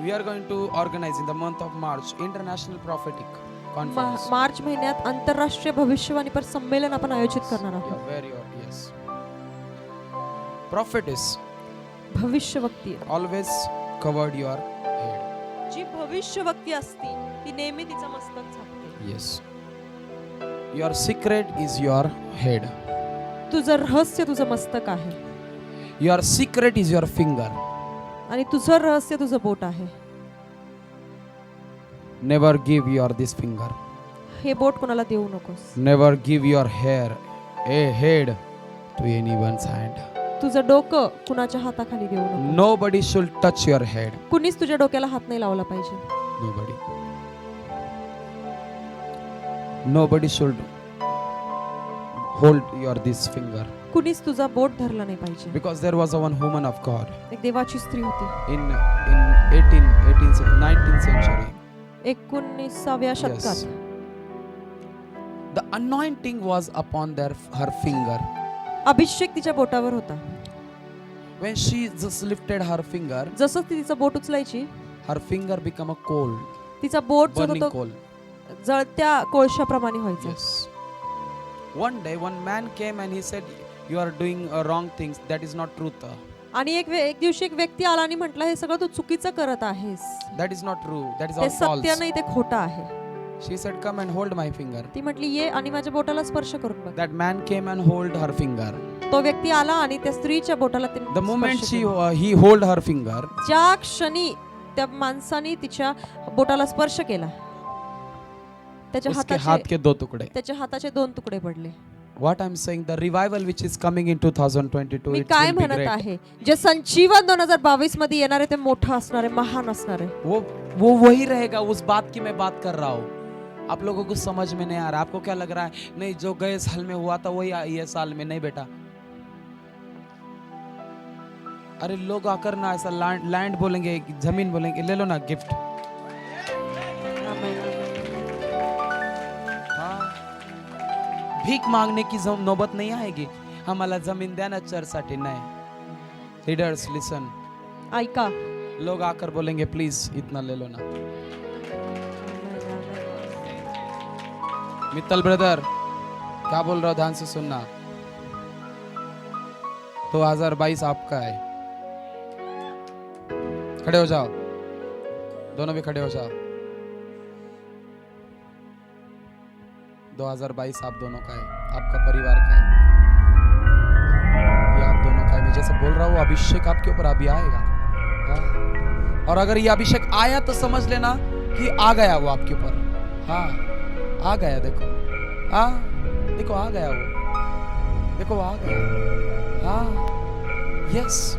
we are going to organize in the month of March International Prophetic Conference. मार्च महिन्यात आंतरराष्ट्रीय भविष्यवाणी पर संमेलन आपण आयोजित करणार आहोत. Yeah, very yes. Prophetess भविष्यवक्ती always covered your head. जी भविष्यवक्ती असती ती नेहमी तिचं मस्तक झाकते. Yes. Your secret is your head. तुझं रहस्य तुझं मस्तक आहे. Your secret is your finger. आणि तुझं रहस्य तुझं बोट आहे. Never give your this finger. हे बोट कोणाला देऊ नकोस. Never give your head to anyone's hand. तुझं डोकं कुणाच्या हाताखाली देऊ नको. Nobody should touch your head. कुणीच तुझ्या डोक्याला हात नाही लावला पाहिजे. Nobody. Nobody should hold your this finger. कुणीच तुझा बोट धरला नाही पाहिजे. Because there was a one woman of God एक देवाची स्त्री होती in 19th century. 19व्या शतकात. The anointing was upon her finger. अभिषेक तिच्या बोटावर होता. When she just lifted her finger, जसं ती तिचं बोट उचलायची, her finger became a coal, तिचा बोट जो burning होतो coal. जळत्या कोळशाप्रमाणे व्हायचा. Yes. One day, one man came and he said, "You are doing wrong things. That is not truth. आणि एक दिवशी एक व्यक्ती आला आणि म्हटला, हे सगळं तू चुकीचं करत आहेस. That is not true. That is ते all सत्य false." नाही, ते खोटं आहे. She said, "Come and hold my finger." ती म्हटली, ये आणि माझ्या बोटाला स्पर्श करून बघ. That man came and hold her finger. तो व्यक्ती आला आणि त्या स्त्रीच्या बोटाला त्याने The moment स्पर्श केला. he hold her finger, ज्या क्षणी त्या माणसाने तिच्या बोटाला स्पर्श केला, त्याच्या उसके हाथ के दो टुकड़े. त्याच्या हाताचे 2 तुकडे पडले. What I'm saying, the revival which is coming in 2022, me it काय will be म्हणत great. आहे, जे संजीवन 2022 मध्ये येणार आहे ते मोठं असणार आहे, महान असणार आहे. वो वही रहेगा, उस बात की मैं बात कर रहा हूँ. आप लोगों को समझ में नहीं आ रहा. आपको क्या लग रहा है, नहीं जो गए साल में हुआ था वही ये साल में नहीं बेटा. अरे लोग आकर ना ऐसा लैंड बोलेंगे, जमीन बोलेंगे, ले लो ना गिफ्ट. भीक मांगने की नौबत नहीं आएगी. आम्हाला जमीन द्या ना चर्चसाठी नाही. Leaders listen. ऐका, लोग आकर बोलेंगे प्लीज इतना ले लो ना. मित्तल ब्रदर क्या बोल रहा हो, ध्यान से सुनना. 2022 आपका है. खड़े हो जाओ, दोनों भी खड़े हो जाओ. 2022 आप दोनों का है, आपका परिवार का है, ये आप दोनों का है. मैं जैसे बोल रहा हूँ अभिषेक आपके ऊपर अभी आएगा. हाँ. और अगर ये अभिषेक आया तो समझ लेना कि आ गया वो आपके ऊपर. हाँ आ गया. देखो हाँ देखो आ गया वो. देखो आ गया. हाँ यस.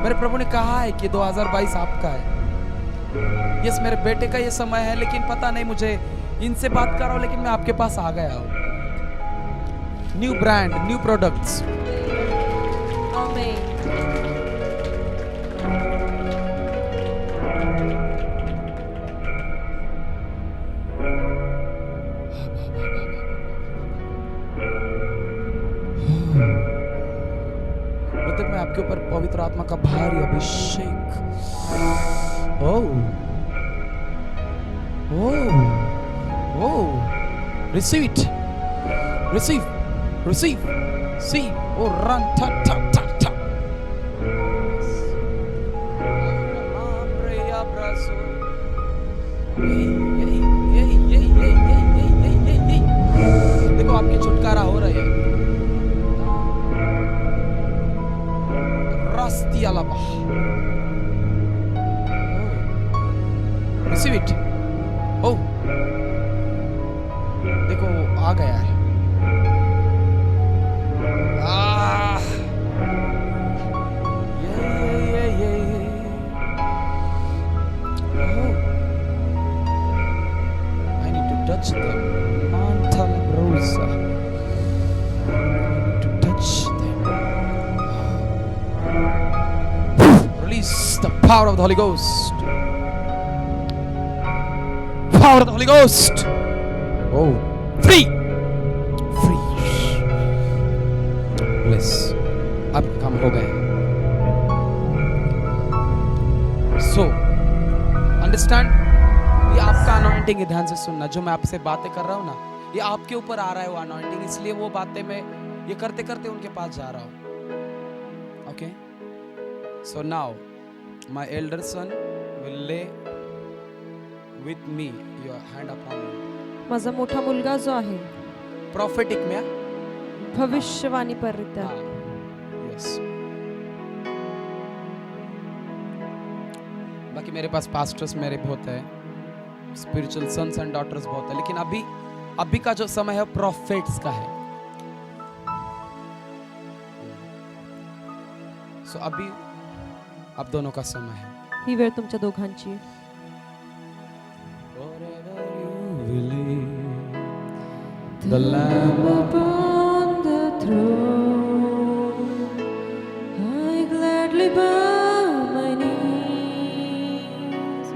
मेरे प्रभु ने कहा है कि 2022 आपका है. यस मेरे बेटे का ये समय है, लेकिन पता नहीं, मुझे इनसे बात कर रहा हूँ लेकिन मैं आपके पास आ गया हूँ. New brand, new products. Amen. मतलब मैं आपके ऊपर पवित्र आत्मा का भारी अभिषेक. Oh oh, receive it, receive, receive, see. ओ रन था था था था. देखो आपकी छुटकारा हो रही है. रास्ती अलावा. Receive it. ओ देखो आ गया है. I need to touch them. Mantal Rosa. I need to touch them. Release the power of the Holy Ghost. Power of the Holy Ghost. Oh, free, free. Bless. अब काम हो गए. So, understand? ये आपका anointing है. ध्यान से सुनना. जो मैं आपसे बातें कर रहा हूँ ना, ये आपके ऊपर आ रहा है वो अनॉइंटिंग. इसलिए वो बातें मैं ये करते करते उनके पास जा रहा हूँ. Okay? So now, my elder son will lay with me your hand upon me. माझा मोठा मुलगा जो आहे, Prophetic में. भविष्यवाणी परित्या. Yes. बाकी मेरे पास पास्टर्स मेरे बहुत है, स्पिरिचुअल सन्स एंड डॉटर्स बहुत है, लेकिन अभी का जो समय है प्रॉफिट्स का है। सो अभी अब दोनों का समय है। ही वेळ तुमच्या दोघांची आहे. Forever you will live, the Lamb upon the throne, I gladly bow my knees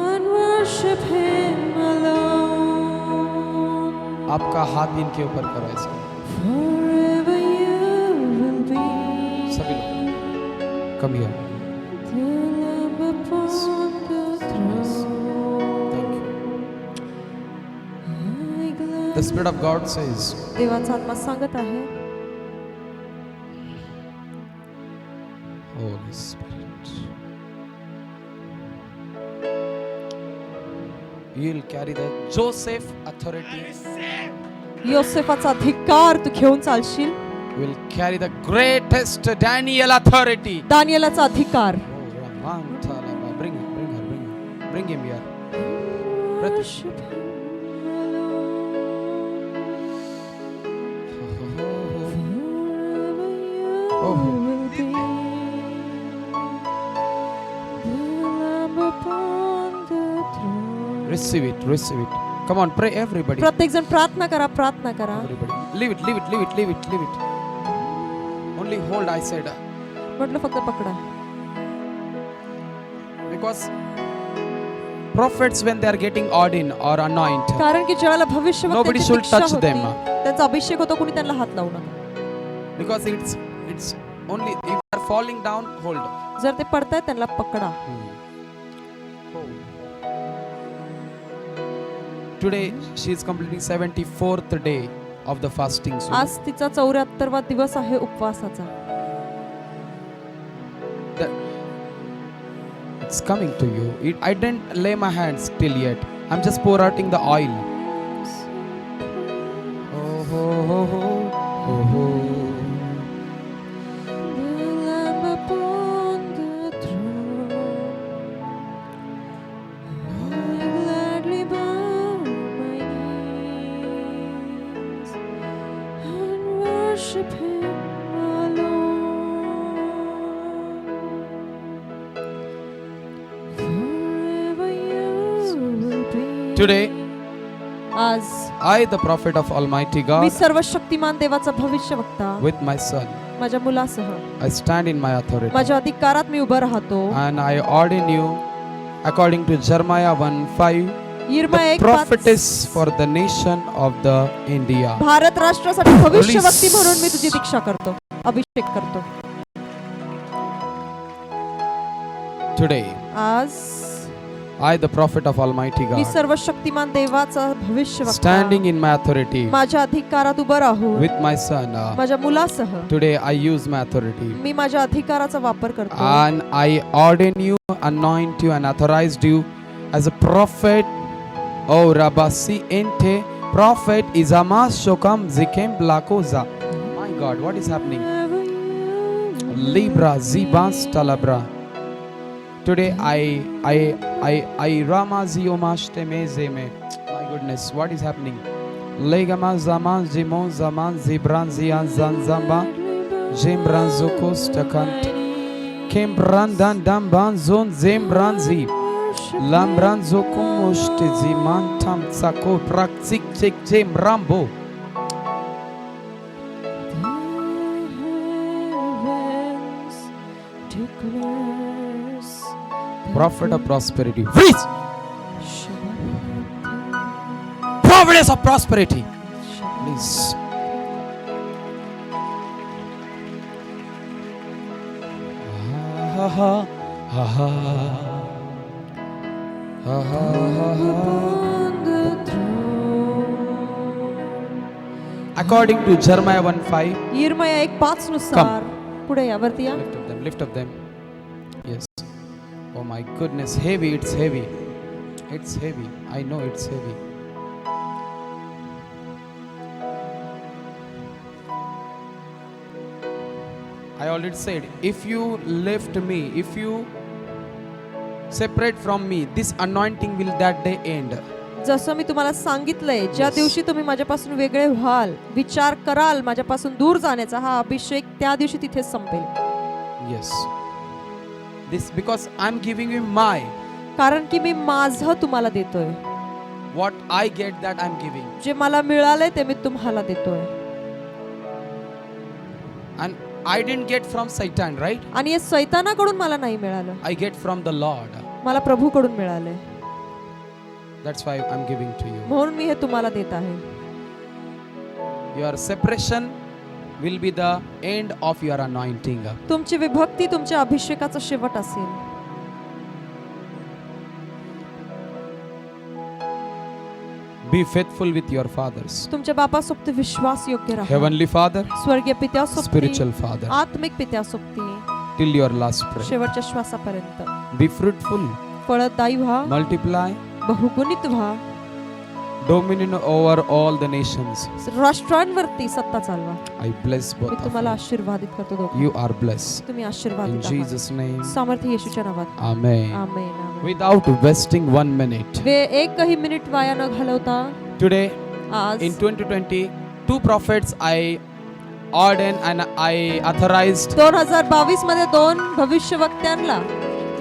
and worship Him alone. आपका हाथ इनके ऊपर करो ऐसे, Forever you will be सभी लोग come here. the Lamb upon the throne. Thank you. I gladly The Spirit of God says, देवाचा आत्मा सांगत आहे, Holy Spirit, you'll carry the Joseph authority, योसेफाचा अधिकार तू घेऊन चालशील, will carry the greatest Daniel authority. दानियेलाचा अधिकार. Bring her, bring her, bring her. Bring him here. Worship Him alone. Forever you will be the Lamb upon the throne. Receive it, receive it. Come on, pray everybody. प्रत्येक जण प्रार्थना करा, प्रार्थना करा. Everybody. Leave it, leave it, leave it, leave it, leave it. Only hold, I said. म्हटलं फक्त पकडा. Because prophets, when they are getting ordained or anointed, कारण की ज्यावेळेला Nobody भविष्यवक्त्यांची should दीक्षा touch होते, them. त्यांचा अभिषेक होतो, कोणी त्यांना हात लावू नका. because it's only if they are falling down, hold. जर ते पडतायत त्यांना पकडा. Today she is completing 74th day of the fasting. So आज तिचा 74वा दिवस आहे उपवासाचा. it's coming to you. I didn't lay my hands till yet. I'm just pouring out the oil. Oh, oh, oh, oh, oh. The Lamb upon the throne, I gladly bow my knees and worship Him alone. Forever you will be. Today, आज I, the prophet of Almighty me God, सर्वशक्तिमान देवाचा भविष्यवक्ता with my son, माझ्या मुलासह I stand in my authority माझ्या अधिकारात मी उभं राहतो. and I ordain you according to Jeremiah 1:5, यिर्मया the 1:5 prophetess for the nation of the India. Bharat राष्ट्रासाठी भविष्यवक्ती म्हणून मी तुझी दीक्षा करतो, अभिषेक करतो. Today, आज I, the prophet of Almighty me God, सर्वशक्तिमान देवाचा भविष्यवक्ता standing in my authority माझ्या अधिकारात उभं राहून with my son, माझ्या मुलासह today I use my authority मी माझ्या अधिकाराचा वापर करतो and I ordain you, anoint you and authorized you as a prophet. Oh Rabasi ente prophet Izamas Shokam Zikem Blakoza. My God, what is happening? Libra Zibas Talabra. Today I Ramaziomaste Mezeme. My goodness, what is happening? Legama Zaman Zimon Zaman Zibran Zian Zanzamba Jimbran Zokos Takant Kembrandan Damban Zon Zembranzi Lambran Zokumoste Ziman Tam Sako Praksik Chek Jem Rambo. Prophet of prosperity. Freeze! Providence of prosperity. Please. Ha ha ha ha ha ha ha. According to Jeremiah 1:5, यिर्मया 1:5 नुसार पुढे यावरती या. lift up them, lift up them. Yes. Oh my goodness, heavy, it's heavy. It's heavy. I know it's heavy. I already said, if you lift me, if you separate from me, this anointing will that day end. जसं मी तुम्हाला सांगितलंय, ज्या दिवशी तुम्ही माझ्यापासून वेगळे व्हाल, विचार कराल माझ्यापासून दूर जाण्याचा, हा अभिषेक त्या दिवशी तिथेच संपेल. Yes. This because I'm giving you my कारण की मी माझं तुम्हाला देतोय. what I get that I'm giving. जे मला मिळालंय ते मी तुम्हाला देतोय. And I didn't get from Satan, right? आणि हे सैतानाकडून मला नाही मिळालं, I get from the Lord. मला प्रभूकडून मिळालंय. That's why I'm giving to you. म्हणून मी हे तुम्हाला देत आहे. Your separation will be the end of your anointing. तुमची विभक्ती तुमच्या अभिषेकाचा शेवट असेल. Be faithful with your fathers. तुमच्या बापासोबत विश्वास योग्य राहा. Heavenly Father, स्वर्गीय पित्यासोबत, spiritual Father, आत्मिक पित्यासोबत, till your last breath. शेवटच्या श्वासापर्यंत Be fruitful, फळदायी व्हा, multiply, बहुगुणित व्हा, dominion over all the nations. राष्ट्रांवरती सत्ता चालवा. I bless me both of तुम्हाला you. आशीर्वादित करतो दोघं. You are blessed. तुम्ही In आशीर्वादित आहात. Jesus' name. सामर्थ्य येशूच्या नावात. Amen. आमेन, आमेन. Without wasting 1 minute. वे एकही मिनिट वाया न घालवता Today, आज in 2020, 2 prophets I ordained and I authorized. 2022 मध्ये 2 भविष्यवक्त्यांना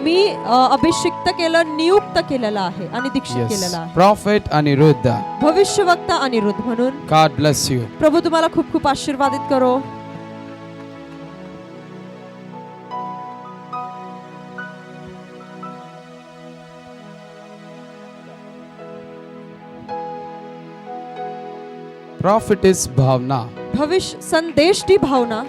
मी अभिषिक्त केलं, नियुक्त केलेलं आहे आणि दीक्षित केलेलं Yes. आहे. Prophet Aniruddha. भविष्यवक्ता अनिरुद्ध म्हणून. God bless you. प्रभू तुम्हाला खूप खूप आशीर्वादित करो. Prophetess Bhavna. भविष्य संदेश ती भावना.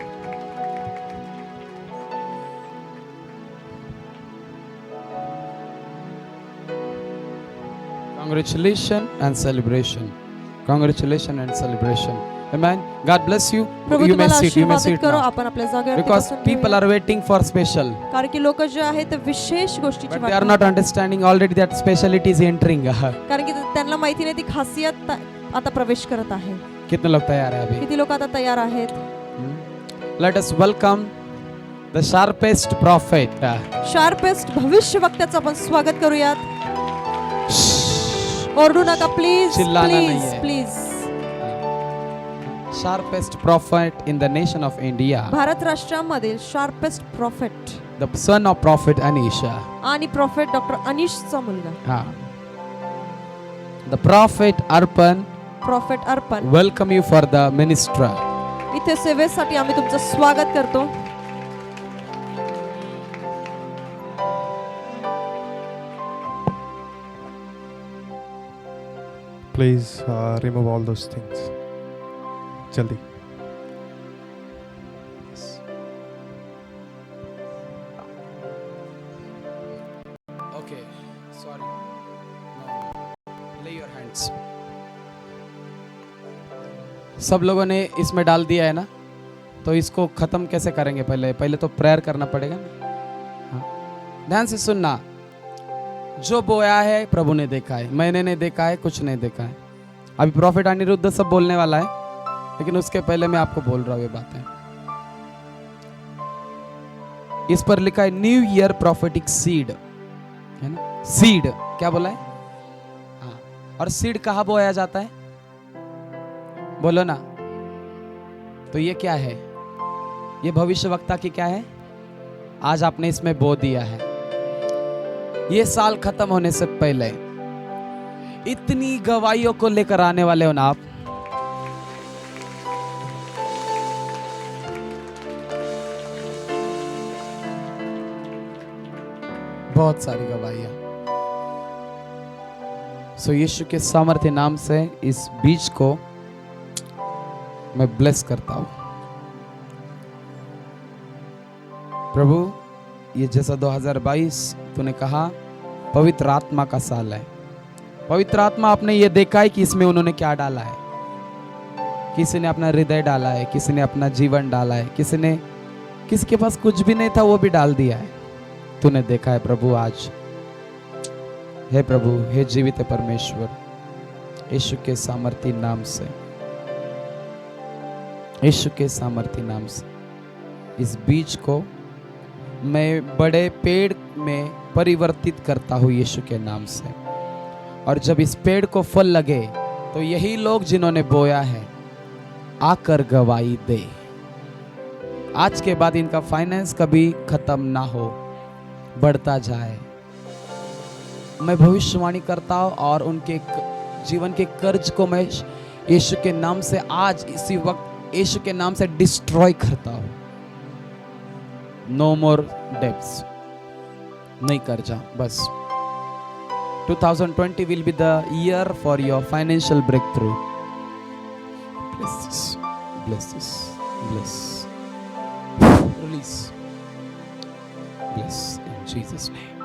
Congratulations and celebration. Congratulations and celebration. Amen. God bless you. Prabhu You may तुम्हाला sit. You may आशीर्वादित sit करो. now. आपण आपल्या जागेवर Because people are waiting for special, कारण की लोक जे आहेत ते विशेष गोष्टीची but watt they are not understanding already that speciality is entering. कारण की त्यांना माहिती नाही ती खासियत आता प्रवेश करत आहे. कितने लोग तैयार हैं अभी? किती लोक आता तयार आहेत? Let us welcome the sharpest prophet. Sharpest भविष्यवक्त्याचं आपण स्वागत करूयात. ओरडू नका प्लीज, चिल्लाना प्लीज, नहीं है. Please. Sharpest prophet in the nation of India. भारत राष्ट्रामधील sharpest prophet The son of prophet Anisha. आणि प्रॉफेट डॉक्टर अनिशचा मुलगा The prophet Arpan prophet Arpan. welcome you for the ministry. इथे सेवेसाठी आम्ही तुमचं स्वागत करतो. Please remove all those things. Jaldi. Okay, sorry. No. Lay your hands. सब लोगों ने इसमें डाल दिया है ना, तो इसको खत्म कैसे करेंगे? पहले तो प्रेयर करना पड़ेगा ना. हाँ, ध्यान से सुनना. जो बोया है प्रभु ने देखा है, मैंने नहीं देखा है, कुछ नहीं देखा है. अभी प्रॉफिट अनिरुद्ध सब बोलने वाला है, लेकिन उसके पहले मैं आपको बोल रहा हूँ ये बातें. इस पर लिखा है न्यू ईयर प्रॉफिटिक सीड, है ना? सीड क्या बोला है? हाँ. और सीड कहाँ बोया जाता है? बोलो ना. तो ये क्या है? ये भविष्यवक्ता की क्या है? आज आपने इसमें बो दिया है. ये साल खत्म होने से पहले इतनी गवाहियों को लेकर आने वाले हो ना आप. बहुत सारी गवाहियां. सो यीशु के सामर्थ्य नाम से इस बीज को मैं ब्लेस करता हूं. प्रभु, ये जैसा 2022 तूने कहा पवित्र आत्मा का साल है. पवित्र आत्मा आपने ये देखा है कि इसमें उन्होंने क्या डाला है. किसी ने अपना हृदय डाला है, किसी ने अपना जीवन डाला है, किसी के पास कुछ भी नहीं था वो भी डाल दिया है. तूने देखा है प्रभु. आज हे प्रभु, हे जीवित परमेश्वर, यीशु के सामर्थ्य नाम से, यीशु के सामर्थ्य नाम से इस बीज को मैं बड़े पेड़ में परिवर्तित करता हूँ यीशु के नाम से। और जब इस पेड़ को फल लगे तो यही लोग जिन्होंने बोया है आकर गवाही दे। आज के बाद इनका फाइनेंस कभी खत्म ना हो, बढ़ता जाए। मैं भविष्यवाणी करता हूँ और उनके जीवन के कर्ज को मैं यीशु के नाम से आज इसी वक्त यीशु के नाम से डिस्ट्रॉय करता हूँ। नो मोर डेब्ट्स, नहीं कर्जा। बस 2020 will be the year for your financial breakthrough. Bless this, bless this, bless. Release. Bless in Jesus' name.